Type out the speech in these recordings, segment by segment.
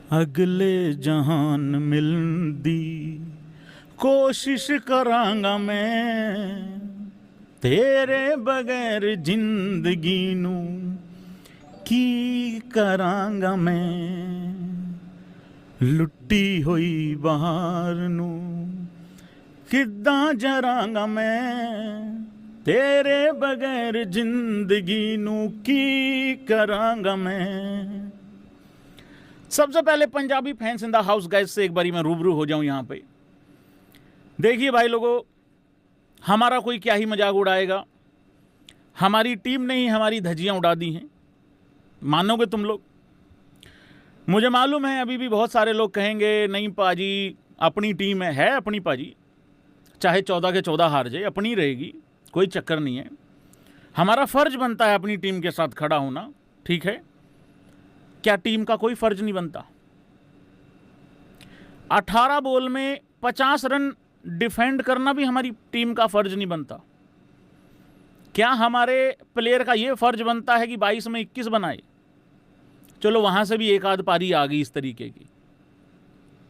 अगले जहान मिलदी कोशिश करांगा मैं, तेरे बगैर जिंदगी नू की करांगा मैं। लुट्टी हुई बहार नू किद्दां जरांगा मैं, तेरे बगैर जिंदगी नू की करांगा मैं। सबसे पहले Punjabi fans in the house guys से एक बारी मैं रूबरू हो जाऊं यहां पे। देखिए भाई लोगों, हमारा कोई क्या ही मजाक उड़ाएगा, हमारी टीम ने ही हमारी धज्जियां उड़ा दी हैं, मानोगे तुम लोग? मुझे मालूम है अभी भी बहुत सारे लोग कहेंगे नहीं पाजी अपनी टीम है अपनी पाजी, चाहे 14 के 14 हार जाए अपनी रहेगी, कोई चक्कर नहीं है। हमारा फर्ज बनता है अपनी टीम के साथ खड़ा होना, ठीक है? क्या टीम का कोई फर्ज नहीं बनता? 18 बॉल में 50 रन डिफेंड करना भी हमारी टीम का फर्ज नहीं बनता? क्या हमारे प्लेयर का यह फर्ज बनता है कि 22 में 21 बनाए? चलो वहां से भी एक आध पारी आ गई इस तरीके की,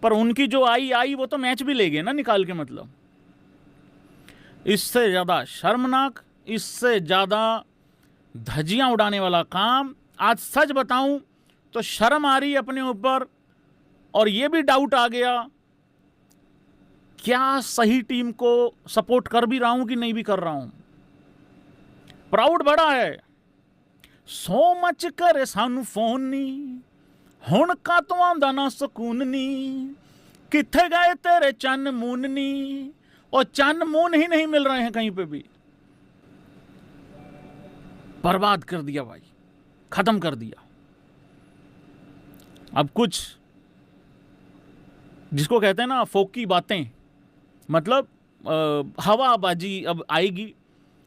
पर उनकी जो आई वो तो मैच भी ले गए ना निकाल के। मतलब इससे ज्यादा शर्मनाक, इससे ज्यादा धज्जियां उड़ाने वाला काम, आज सच बताऊं तो शर्म आ रही है अपने ऊपर, और यह भी डाउट आ गया क्या सही टीम को सपोर्ट कर भी रहा हूं कि नहीं भी कर रहा हूं। प्राउड बड़ा है, सो मच करे सानू फोन नी, हुण का तो आंदा ना सुकून नी, किथे गए तेरे चन्न मून नी, और चन्न मून ही नहीं मिल रहे हैं कहीं पे भी। बर्बाद कर दिया भाई, खत्म कर दिया। अब कुछ जिसको कहते हैं ना फोकी बातें, मतलब हवाबाजी अब आएगी।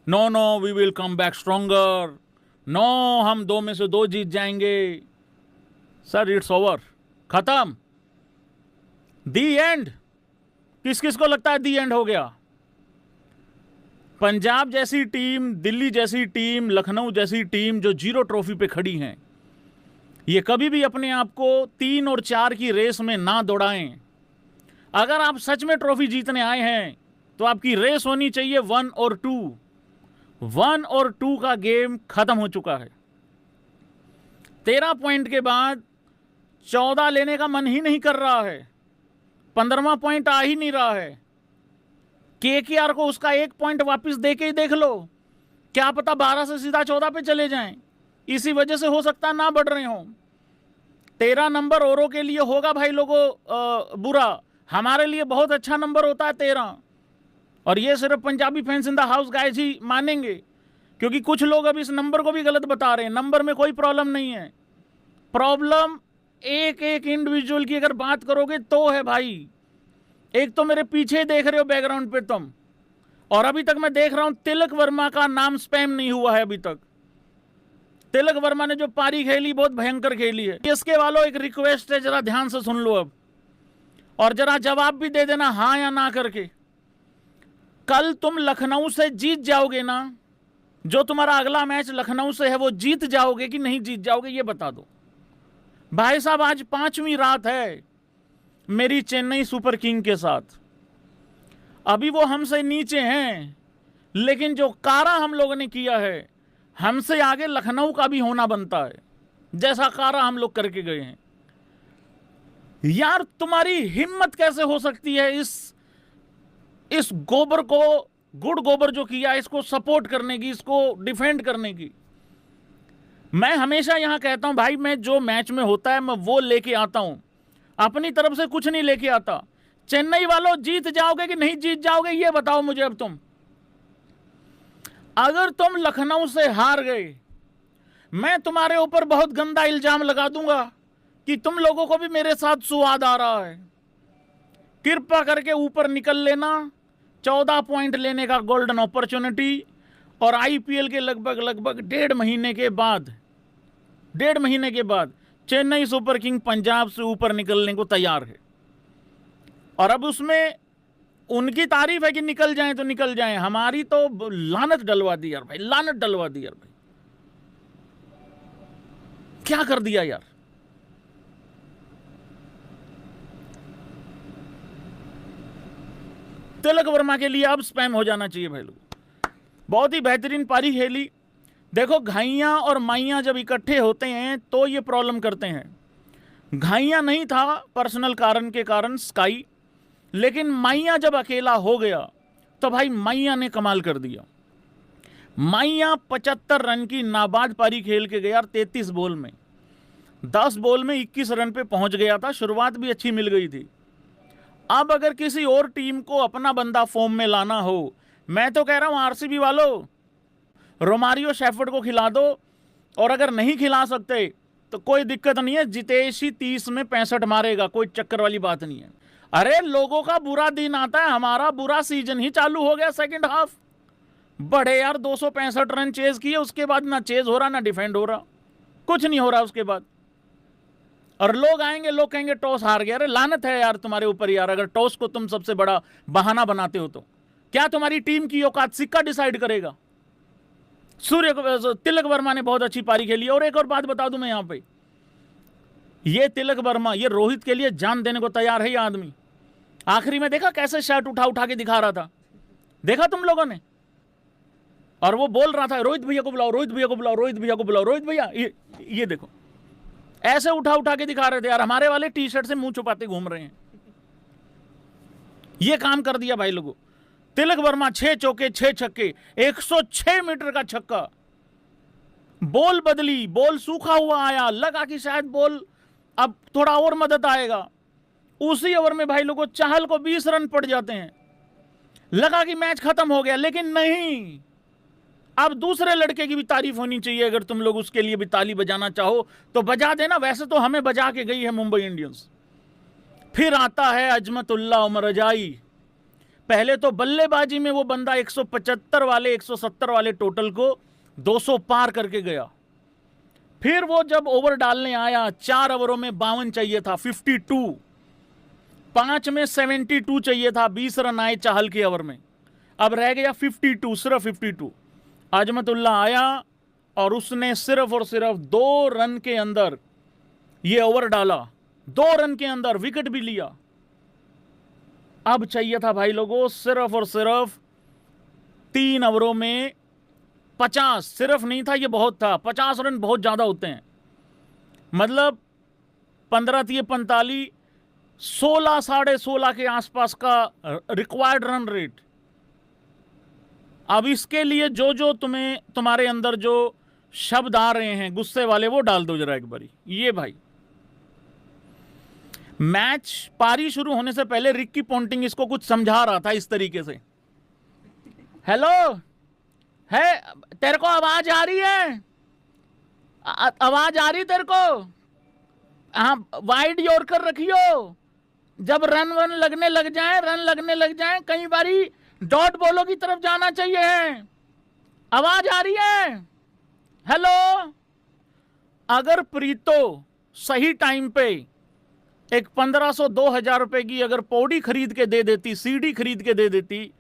No no we will come back stronger, no हम 2 में से 2 जीत जाएंगे। सर इट्स ओवर, खत्म, दी एंड। किस किस को लगता है दी एंड हो गया? पंजाब जैसी टीम, दिल्ली जैसी टीम, लखनऊ जैसी टीम जो 0 ट्रॉफी पे खड़ी हैं, ये कभी भी अपने आप को 3 और 4 की रेस में ना दौड़ाएं। अगर आप सच में ट्रॉफी जीतने आए हैं तो आपकी रेस होनी चाहिए 1 और 2। 1 और 2 का गेम खत्म हो चुका है। 13 पॉइंट के बाद 14 लेने का मन ही नहीं कर रहा है, 15वां पॉइंट आ ही नहीं रहा है। केकेआर को उसका 1 पॉइंट वापस दे के ही देख लो, क्या पता 12 से सीधा 14 पे चले जाएं। इसी वजह से हो सकता ना बढ़ रहे हो। 13 नंबर औरों के लिए होगा भाई लोगों बुरा, हमारे लिए बहुत अच्छा नंबर होता है 13। और ये सिर्फ Punjabi fans in the house guys he मानेंगे, क्योंकि कुछ लोग अब इस नंबर को भी गलत बता रहे हैं। नंबर में कोई प्रॉब्लम नहीं है, प्रॉब्लम एक एक इंडिविजुअल की अगर बात करोगे तो है भाई। एक तो मेरे पीछे देख रहे हो बैकग्राउंड पे तुम, और अभी तक मैं देख रहा हूं तिलक वर्मा का नाम स्पैम नहीं हुआ है अभी तक। तिलक वर्मा ने जो पारी खेली बहुत भयंकर खेली है। इसके वालों एक रिक्वेस्ट है, जरा ध्यान से सुन लो अब, और जरा जवाब भी दे देना हां या ना करके। कल तुम लखनऊ से जीत जाओगे ना, जो तुम्हारा अगला मैच लखनऊ से है वो जीत जाओगे कि नहीं जीत जाओगे, ये बता दो भाई साहब। आज 5वीं रात है मेरी चेन्नई सुपर किंग के साथ। अभी वो हमसे नीचे हैं, लेकिन जो कारा हम लोगों ने किया है, हमसे आगे लखनऊ का भी होना बनता है, जैसा कारा हम लोग करके गए हैं। यार तुम्हारी हिम्मत कैसे हो सकती है इस गोबर को, गुड़ गोबर जो किया, इसको सपोर्ट करने की, इसको डिफेंड करने की। मैं हमेशा यहां कहता हूं भाई, मैं जो मैच में होता है मैं वो लेके आता हूं, अपनी तरफ से कुछ नहीं लेके आता। चेन्नई वालों जीत जाओगे कि नहीं जीत जाओगे ये बताओ मुझे अब तुम। अगर तुम लखनऊ से हार गए, मैं तुम्हारे ऊपर बहुत गंदा इल्जाम लगा दूंगा कि तुम लोगों को भी मेरे साथ सुवाद आ रहा है। कृपा करके ऊपर निकल लेना, 14 पॉइंट लेने का गोल्डन अपॉर्चुनिटी, और आईपीएल के लगभग 1.5 महीने के बाद चेन्नई सुपर किंग पंजाब से ऊपर निकलने को तैयार है। और अब उसमें उनकी तारीफ है कि निकल जाएं तो निकल जाएं, हमारी तो लानत डलवा दी यार भाई, लानत डलवा दी यार भाई। क्या कर दिया यार। तिलक वर्मा के लिए अब स्पैम हो जाना चाहिए भाई लोग। बहुत ही बेहतरीन पारी खेली। देखो, घाइयां और माइयां जब इकट्ठे होते हैं तो ये प्रॉब्लम करते हैं। घाइयां नहीं था पर्सनल कारण के कारण स्काई, लेकिन माइयां जब अकेला हो गया तो भाई माइयां ने कमाल कर दिया। माइयां 75 रन की नाबाद पारी खेल के गया 33 बॉल में। 10 बॉल में 21 रन पे पहुंच गया था। शुरुआत भी अच्छी मिल गई थी। अब अगर किसी और टीम को अपना बंदा फॉर्म में लाना हो, मैं तो कह रहा हूं आरसीबी वालों, रोमारियो शेफर्ड को खिला दो, और अगर नहीं खिला सकते तो कोई दिक्कत नहीं है, जितेश ही 30 में 65 मारेगा, कोई चक्कर वाली बात नहीं है। अरे लोगों का बुरा दिन आता है, हमारा बुरा सीजन ही चालू हो गया। सेकंड हाफ बड़े यार 265 रन चेज किए, उसके बाद ना चेज हो रहा ना डिफेंड हो रहा, कुछ नहीं हो रहा उसके बाद। और लोग आएंगे, लोग कहेंगे टॉस हार गया। अरे लानत है यार तुम्हारे ऊपर यार, अगर टॉस को तुम सबसे बड़ा बहाना बनाते हो तो क्या तुम्हारी टीम की औकात सिक्का डिसाइड करेगा? तिलक वर्मा ने बहुत अच्छी पारी खेली। और एक और बात बता दूं मैं यहां पे, ये तिलक वर्मा ये रोहित के लिए जान देने को तैयार है ये आदमी। आखिरी में देखा कैसे शर्ट उठा उठा के दिखा रहा था, देखा तुम लोगों ने? और वो बोल रहा था रोहित भैया को बुलाओ, रोहित भैया को बुलाओ, रोहित भैया को बुलाओ, रोहित भैया। ये देखो ऐसे उठा उठा के दिखा रहे थे यार। हमारे वाले टी शर्ट से मुंह छुपाते घूम रहे हैं। ये काम कर दिया भाई लोगों। तिलक वर्मा 6 चौके 6 छक्के, 106 मीटर का छक्का। बॉल बदली, बॉल सूखा हुआ आया, लगा कि शायद बॉल अब थोड़ा और मदद आएगा। उसी ओवर में भाई लोगों चाहल को 20 रन पड़ जाते हैं। लगा कि मैच खत्म हो गया, लेकिन नहीं। अब दूसरे लड़के की भी तारीफ होनी चाहिए। अगर तुम लोग उसके लिए भी ताली बजाना चाहो तो बजा देना। वैसे तो हमें बजा के गई है मुंबई इंडियंस। फिर आता है अजमतुल्लाह उमर रजाई। पहले तो बल्लेबाजी में वो बंदा 175 वाले 170 वाले टोटल को 200 पार करके गया। फिर वो जब ओवर डालने आया, 4 ओवरों में 52 चाहिए था, 52, 5 में 72 चाहिए था, 20 रन आए चाहल के ओवर में, अब रह गया 52, सिर्फ 52। अजमतुल्लाह आया और उसने सिर्फ और सिर्फ 2 रन के अंदर ये ओवर डाला, 2 रन के अंदर विकेट भी लिया। अब चाहिए था भाई लोगों सिर्फ और सिर्फ 3 ओवरों में 50। सिर्फ नहीं था, ये बहुत था। 50 रन बहुत ज्यादा होते हैं, मतलब 15 3 45, 16 साढ़े 16 के आसपास का रिक्वायर्ड रन रेट। अब इसके लिए जो जो तुम्हारे अंदर जो शब्द आ रहे हैं गुस्से वाले, वो डाल दो जरा एक बारी। ये भाई मैच पारी शुरू होने से पहले रिक्की पोंटिंग इसको कुछ समझा रहा था इस तरीके से, हेलो है तेरे को आवाज आ रही है? आवाज आ रही तेरे को? हाँ, वाइड यॉर्कर रखियो। जब रन लगने लग जाए कई बारी डॉट बॉलों की तरफ जाना चाहिए। आवाज आ रही है? हेलो। अगर प्रीतो सही टाइम पे एक 1500-2000 रुपए की अगर पौड़ी खरीद के दे देती, सीडी खरीद के दे देती,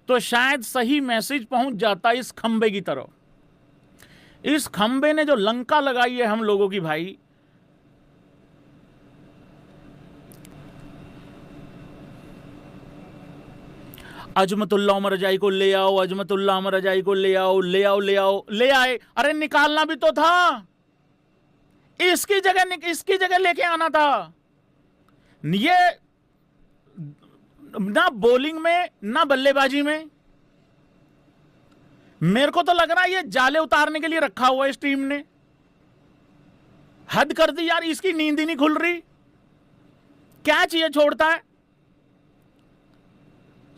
तो शायद सही मैसेज पहुंच जाता इस खंबे की तरफ। इस खंबे ने जो लंका लगाई है हम लोगों की भाई, अजमतुल्लाह उमर रजाई को ले आओ, अजमतुल्लाह उमर रजाई को ले आओ, ले आओ, ले आओ, ले आए। अरे निकालना भी तो था, इसकी जगह लेके आना था। ये ना बॉलिंग में ना बल्लेबाजी में। मेरे को तो लग रहा है ये जाले उतारने के लिए रखा हुआ है इस टीम ने। हद कर दी यार, इसकी नींद ही नहीं खुल रही। क्या चाहिए छोड़ता है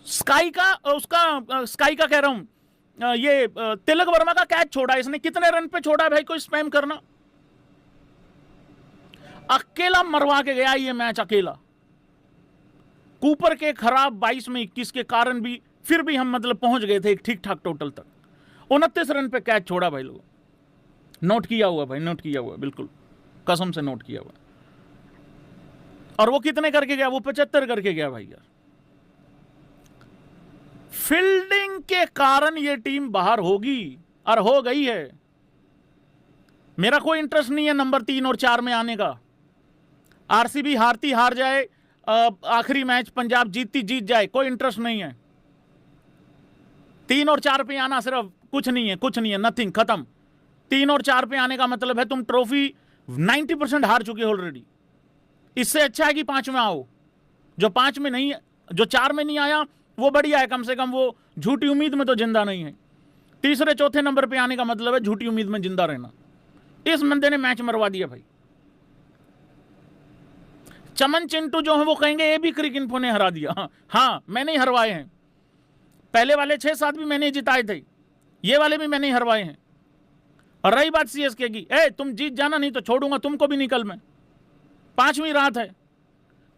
स्काई का कह रहा हूं, ये तिलक वर्मा का कैच छोड़ा इसने। कितने रन पे छोड़ा है भाई कोई स्पैम करना? अकेला मरवा के गया ये मैच, अकेला। कूपर के खराब 22 में 21 के कारण भी फिर भी हम मतलब पहुंच गए थे एक ठीक ठाक टोटल तक। 29 रन पे कैच छोड़ा भाई लोगों। नोट किया हुआ भाई, नोट किया हुआ, बिल्कुल कसम से नोट किया हुआ। और वो कितने करके गया? वो 75 करके गया भाई यार। फील्डिंग के कारण ये टीम बाहर होगी और हो गई है। मेरा कोई इंटरेस्ट नहीं है नंबर 3 और 4 में आने का। आरसीबी हारती हार जाए, आखिरी मैच पंजाब जीतती जीत जाए, कोई इंटरेस्ट नहीं है। 3 और 4 पे आना सिर्फ कुछ नहीं है, नथिंग, खत्म। 3 और 4 पे आने का मतलब है तुम ट्रॉफी 90% हार चुके हो ऑलरेडी। इससे अच्छा है कि 5 में आओ। जो 5 में नहीं, जो 4 में नहीं आया वो बढ़िया है, कम से कम वो झूठी उम्मीद में तो जिंदा नहीं है। तीसरे चौथे नंबर पे आने का मतलब है झूठी उम्मीद में जिंदा रहना। इस बंदे ने मैच मरवा दिया भाई। चमन चिंटू जो है वो कहेंगे ये भी क्रिक इन्फो ने हरा दिया। हाँ, मैंने ही हरवाए हैं। पहले वाले 6-7 भी मैंने जिताए थे, ये वाले भी मैंने ही हरवाए हैं। और रही बात सीएसके की, तुम जीत जाना नहीं तो छोड़ूंगा तुमको भी निकल में। 5वीं रात है,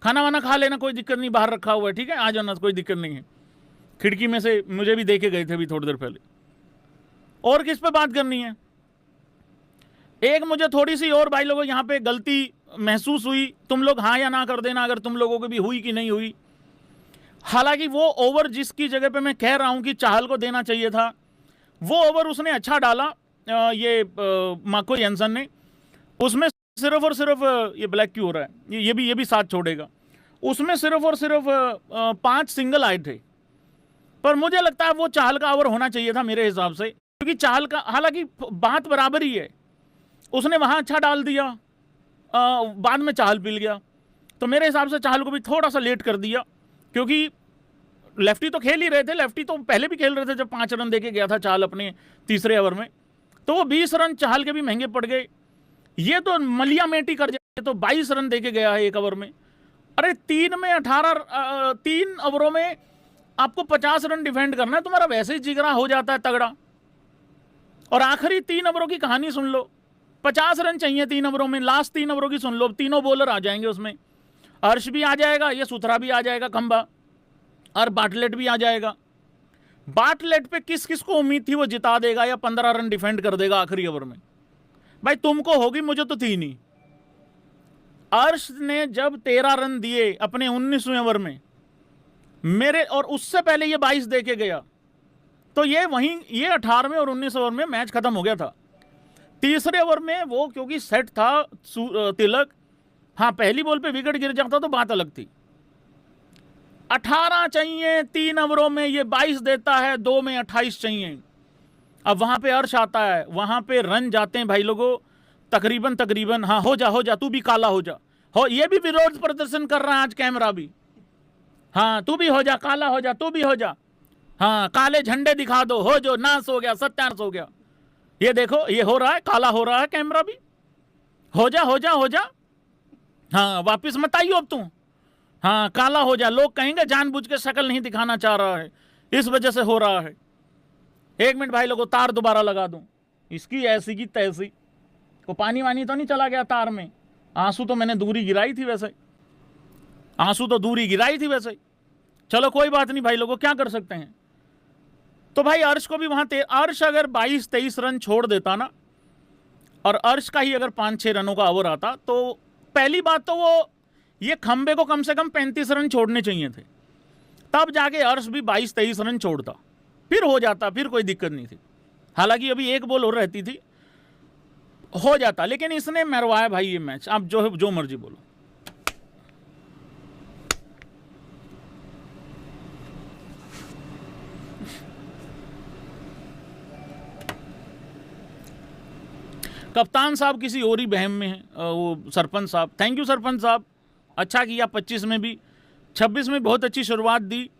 खाना वाना खा लेना, कोई दिक्कत नहीं, बाहर रखा हुआ है, ठीक है, आ जाना, कोई दिक्कत नहीं है। खिड़की में से मुझे भी देखे गए थे अभी थोड़ी देर पहले। और किस पे बात करनी है? एक मुझे थोड़ी सी और भाई लोगों यहाँ पे गलती महसूस हुई, तुम लोग हाँ या ना कर देना अगर तुम लोगों को भी हुई कि नहीं हुई। हालांकि वो ओवर जिसकी जगह पे मैं कह रहा हूं कि चाहल को देना चाहिए था, वो ओवर उसने अच्छा डाला, ये मार्को जेन्सेन ने। उसमें सिर्फ और सिर्फ ये ब्लैक क्यों हो रहा है, ये भी साथ छोड़ेगा। उसमें सिर्फ और सिर्फ 5 सिंगल आए थे, पर मुझे लगता है वो चाहल का ओवर होना चाहिए था मेरे हिसाब से, क्योंकि चाहल का, हालांकि बात बराबर ही है, उसने वहां अच्छा डाल दिया, बाद में चाहल पिल गया। तो मेरे हिसाब से चाहल को भी थोड़ा सा लेट कर दिया, क्योंकि लेफ्टी तो खेल ही रहे थे, लेफ्टी तो पहले भी खेल रहे थे जब 5 रन देके गया था चाहल अपने तीसरे ओवर में। तो वो 20 रन चाहल के भी महंगे पड़ गए। ये तो मलिया मेटी कर जाए तो 22 रन देके गया है 1 ओवर में। अरे 3 ओवरों में आपको 50 रन डिफेंड करना है, तुम्हारा वैसे ही जिगरा हो जाता है तगड़ा। और आखिरी 3 ओवरों की कहानी सुन लो, 50 रन चाहिए 3 ओवरों में। लास्ट 3 ओवरों की सुन लो, तीनों बॉलर आ जाएंगे उसमें, अर्श भी आ जाएगा, ये सुथरा भी आ जाएगा खंबा, और बाटलेट भी आ जाएगा। बाटलेट पे किस किस को उम्मीद थी वो जिता देगा या 15 रन डिफेंड कर देगा आखिरी ओवर में? भाई तुमको होगी, मुझे तो थी नहीं। अर्श ने जब 13 रन दिए अपने 19वें ओवर में मेरे, और उससे पहले ये 22 देके गया, तो ये 18वें और 19वें ओवर में मैच खत्म हो गया था। तीसरे ओवर में वो क्योंकि सेट था तिलक, हाँ पहली बॉल पे विकेट गिर जाता तो बात अलग थी। 18 चाहिए 3 ओवरों में, ये 22 देता है, 2 में 28 चाहिए। अब वहां पे अर्श आता है, वहां पे रन जाते हैं भाई लोगों तकरीबन। हाँ हो जा, तू भी काला हो जा, हो, ये भी विरोध प्रदर्शन कर रहा है आज कैमरा भी। हाँ तू भी हो जा, काला हो जा, तू भी हो जा, हाँ काले झंडे दिखा दो, हो जो, नाश हो गया, सत्यानाश हो गया। ये देखो ये हो रहा है, काला हो रहा है कैमरा भी, हो जा, हाँ वापिस मत आइयो अब तू, हाँ काला हो जा। लोग कहेंगे जानबूझ के शक्ल नहीं दिखाना चाह रहा है, इस वजह से हो रहा है। 1 मिनट भाई लोगों, तार दोबारा लगा दूं, इसकी ऐसी की तैसी को, पानी वानी तो नहीं चला गया तार में? आंसू तो मैंने दूरी गिराई थी वैसे, चलो कोई बात नहीं भाई लोगों, क्या कर सकते हैं। तो भाई अर्श को भी वहां, अर्श अगर 22-23 रन छोड़ देता ना, और अर्श का ही अगर 5-6 रनों का ओवर आता, तो पहली बात तो वो ये खंबे को कम से कम 35 रन छोड़ने चाहिए थे, तब जाके अर्श भी 22-23 रन छोड़ता, फिर हो जाता, फिर कोई दिक्कत नहीं थी। हालांकि अभी 1 बॉल और रहती थी, हो जाता, लेकिन इसने मरवाया भाई ये मैच। आप जो मर्जी बोलो। कप्तान साहब किसी और ही बहम में है, वो सरपंच साहब, थैंक यू सरपंच साहब, अच्छा किया 25 में भी, 26 में बहुत अच्छी शुरुआत दी।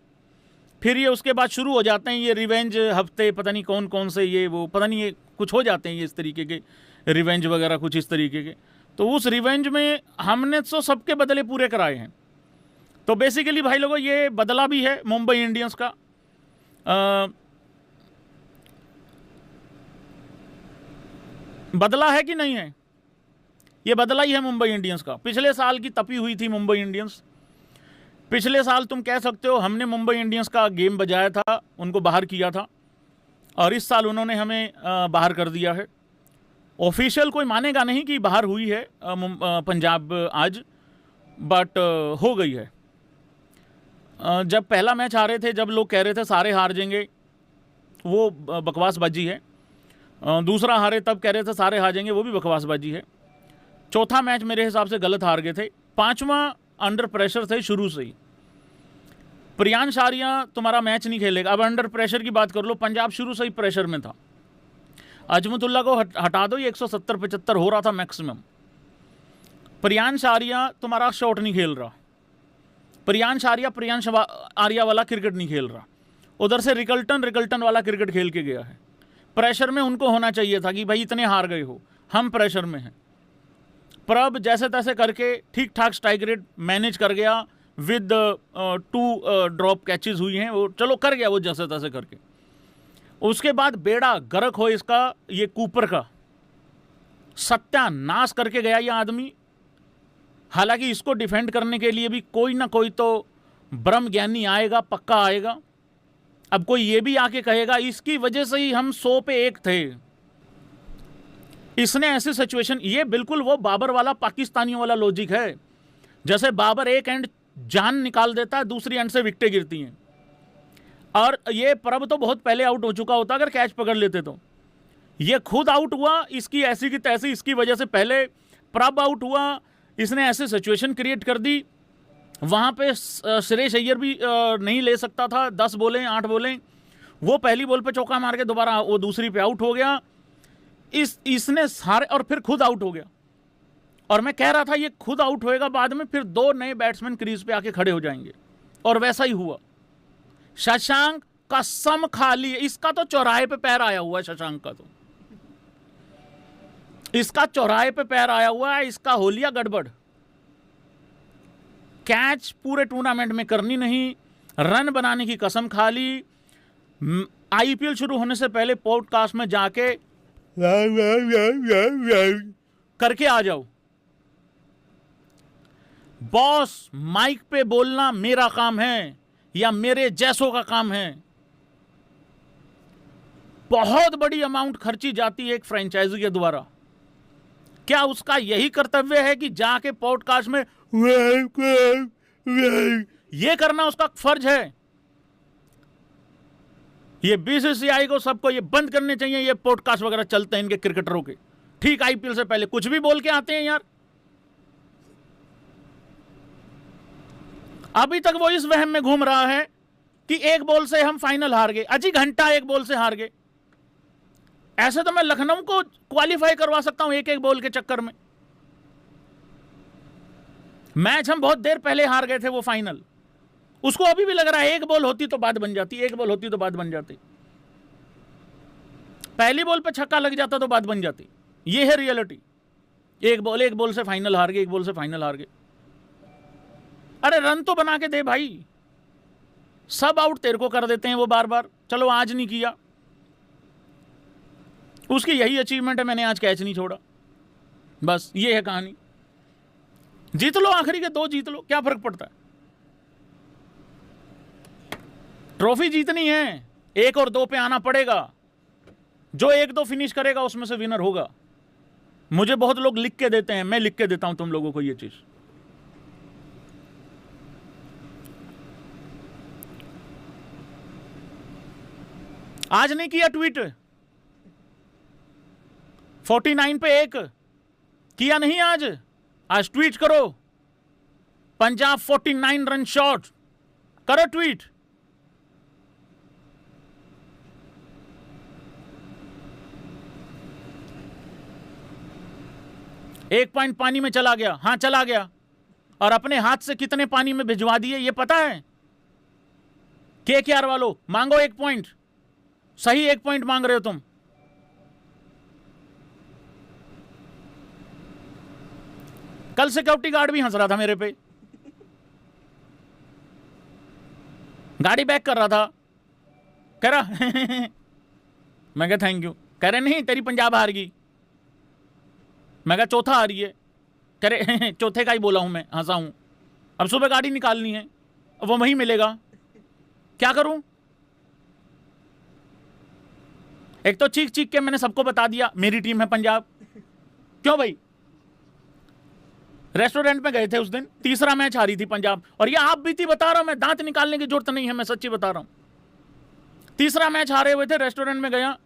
फिर ये उसके बाद शुरू हो जाते हैं ये रिवेंज हफ्ते, पता नहीं कौन कौन से, ये वो पता नहीं, ये कुछ हो जाते हैं ये इस तरीके के रिवेंज वगैरह, कुछ इस तरीके के। तो उस रिवेंज में हमने तो सबके बदले पूरे कराए हैं। तो बेसिकली भाई लोगों ये बदला भी है मुंबई इंडियंस का। बदला है कि नहीं है? ये बदला ही है मुंबई इंडियंस का। पिछले साल की तपी हुई थी मुंबई इंडियंस, पिछले साल तुम कह सकते हो हमने मुंबई इंडियंस का गेम बजाया था, उनको बाहर किया था, और इस साल उन्होंने हमें बाहर कर दिया है। ऑफिशियल कोई मानेगा नहीं कि बाहर हुई है पंजाब आज, बट हो गई है। जब पहला मैच हारे थे, जब लोग कह रहे थे सारे हार जाएंगे, वो बकवासबाजी है। दूसरा हारे तब कह रहे थे सारे हार जाएंगे, वो भी बकवासबाजी है। चौथा मैच मेरे हिसाब से गलत हार गए थे। 5वां अंडर प्रेशर थे शुरू से ही। प्रियांश आर्या तुम्हारा मैच नहीं खेलेगा। अब अंडर प्रेशर की बात कर लो, पंजाब शुरू से ही प्रेशर में था। अजमतुल्ला को हटा दो, ये 170-75 हो रहा था मैक्सिमम। प्रियांश आर्या तुम्हारा शॉट नहीं खेल रहा, प्रियांश आर्या वाला क्रिकेट नहीं खेल रहा, उधर से रिकल्टन वाला क्रिकेट खेल के गया है। प्रेशर में उनको होना चाहिए था कि भाई इतने हार गए हो, हम प्रेशर में हैं। प्रभ जैसे तैसे करके ठीक ठाक स्ट्राइक रेट मैनेज कर गया, विद 2 ड्रॉप कैचेस हुई हैं, वो चलो कर गया वो जैसे तैसे करके। उसके बाद बेड़ा गर्क हो इसका, ये कूपर का सत्यानाश करके गया ये आदमी। हालांकि इसको डिफेंड करने के लिए भी कोई ना कोई तो ब्रह्म ज्ञानी आएगा, पक्का आएगा। अब कोई ये भी आके कहेगा इसकी वजह से ही हम 100 पे 1 थे, इसने ऐसी सिचुएशन, ये बिल्कुल वो बाबर वाला पाकिस्तानियों वाला लॉजिक है। जैसे बाबर एक एंड जान निकाल देता है, दूसरी एंड से विकेटें गिरती हैं। और ये प्रभ तो बहुत पहले आउट हो चुका होता अगर कैच पकड़ लेते तो। ये खुद आउट हुआ, इसकी ऐसी की तैसी, इसकी वजह से पहले प्रभ आउट हुआ, इसने ऐसी सिचुएशन क्रिएट कर दी। वहां पे सुरेश अय्यर भी नहीं ले सकता था, 10 बॉलें 8 बॉलें, वो पहली बॉल पे चौका मार के दोबारा वो दूसरी पे आउट हो गया। इसने सारे, और फिर खुद आउट हो गया। और मैं कह रहा था ये खुद आउट होएगा, बाद में फिर 2 नए बैट्समैन क्रीज पे आके खड़े हो जाएंगे, और वैसा ही हुआ। शशांक कसम खा ली, इसका तो चौराहे पे पैर आया हुआ है, शशांक का तो इसका चौराहे पे पैर आया हुआ है, इसका हो लिया गड़बड़। कैच पूरे टूर्नामेंट में करनी नहीं, रन बनाने की कसम खा ली। आईपीएल शुरू होने से पहले पॉडकास्ट में जाके करके आ जाओ। बॉस माइक पे बोलना मेरा काम है या मेरे जैसों का काम है। बहुत बड़ी अमाउंट खर्ची जाती है एक फ्रेंचाइजी के द्वारा, क्या उसका यही कर्तव्य है कि जाके पॉडकास्ट में ये करना उसका फर्ज है? ये बीसीसीआई को सबको ये बंद करने चाहिए, ये पॉडकास्ट वगैरह चलते हैं इनके क्रिकेटरों के, ठीक आईपीएल से पहले कुछ भी बोल के आते हैं यार। अभी तक वो इस वहम में घूम रहा है कि 1 बॉल से हम फाइनल हार गए, अजी घंटा 1 बॉल से हार गए। ऐसे तो मैं लखनऊ को क्वालिफाई करवा सकता हूं 1-1 बॉल के चक्कर में। मैच हम बहुत देर पहले हार गए थे वो फाइनल, उसको अभी भी लग रहा है 1 बॉल होती तो बात बन जाती, 1 बॉल होती तो बात बन जाती, पहली बॉल पे छक्का लग जाता तो बात बन जाती। ये है रियलिटी। 1 बॉल से फाइनल हार गए, 1 बॉल से फाइनल हार गए। अरे रन तो बना के दे भाई, सब आउट तेरे को कर देते हैं वो बार बार। चलो आज नहीं किया, उसकी यही अचीवमेंट है, मैंने आज कैच नहीं छोड़ा, बस ये है कहानी। जीत लो, आखिरी के 2 जीत लो, क्या फर्क पड़ता है? ट्रॉफी जीतनी है, 1 और 2 पे आना पड़ेगा। जो 1-2 फिनिश करेगा उसमें से विनर होगा। मुझे बहुत लोग लिख के देते हैं, मैं लिख के देता हूं तुम लोगों को ये चीज। आज नहीं किया ट्वीट, 49 पे 1 किया नहीं आज ट्वीट करो, पंजाब 49 रन शॉट, करो ट्वीट। एक पॉइंट पानी में चला गया, हां चला गया, और अपने हाथ से कितने पानी में भिजवा दिए ये पता है? केकेआर वालों मांगो 1 पॉइंट, सही 1 पॉइंट मांग रहे हो तुम। कल सिक्योरिटी गार्ड भी हंस रहा था मेरे पे, गाड़ी बैक कर रहा था, कह रहा मैं कहा थैंक यू, कह रहे नहीं तेरी पंजाब हार गई। मैं कहा चौथा आ रही है, कह रहे चौथे का ही बोला हूं मैं, हंसा हूं। अब सुबह गाड़ी निकालनी है, वो वहीं मिलेगा, क्या करूं? एक तो चीख चीख के मैंने सबको बता दिया मेरी टीम है पंजाब। क्यों भाई? रेस्टोरेंट में गए थे उस दिन, तीसरा मैच हारी थी पंजाब, और ये आप बीती बता रहा हूं मैं, दांत निकालने की जरूरत नहीं है, मैं सच्ची बता रहा हूं। तीसरा मैच हारे हुए थे, रेस्टोरेंट में गया,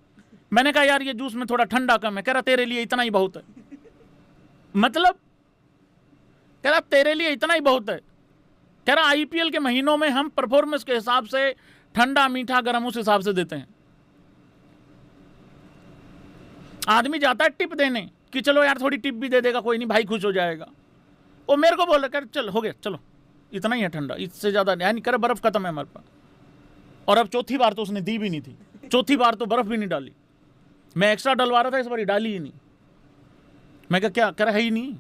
मैंने कहा यार ये जूस में थोड़ा ठंडा कम है, कह रहा तेरे लिए इतना ही बहुत है। मतलब कह रहा तेरे लिए इतना ही बहुत है, कह रहा आईपीएल के महीनों में हम परफॉर्मेंस के हिसाब से ठंडा मीठा गर्म उस हिसाब से देते हैं। आदमी जाता है टिप देने कि चलो यार थोड़ी टिप भी दे देगा, कोई नहीं भाई खुश हो जाएगा। वो मेरे को बोल कर चल हो गया, चलो इतना ही है ठंडा, इससे ज्यादा नहीं करे, बर्फ खत्म है हमारे पास। और अब चौथी बार तो उसने दी भी नहीं थी, चौथी बार तो बर्फ भी नहीं डाली। मैं एक्स्ट्रा डलवा रहा था, इस बार डाली ही नहीं। मैं क्या कर है ही नहीं।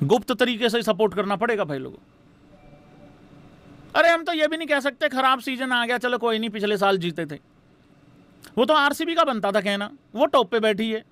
गुप्त तरीके से सपोर्ट करना पड़ेगा भाई लोगों। अरे हम तो ये भी नहीं कह सकते खराब सीजन आ गया, चलो कोई नहीं पिछले साल जीते थे। वो तो आरसीबी का बनता था कहना, वो टॉप पे बैठी है।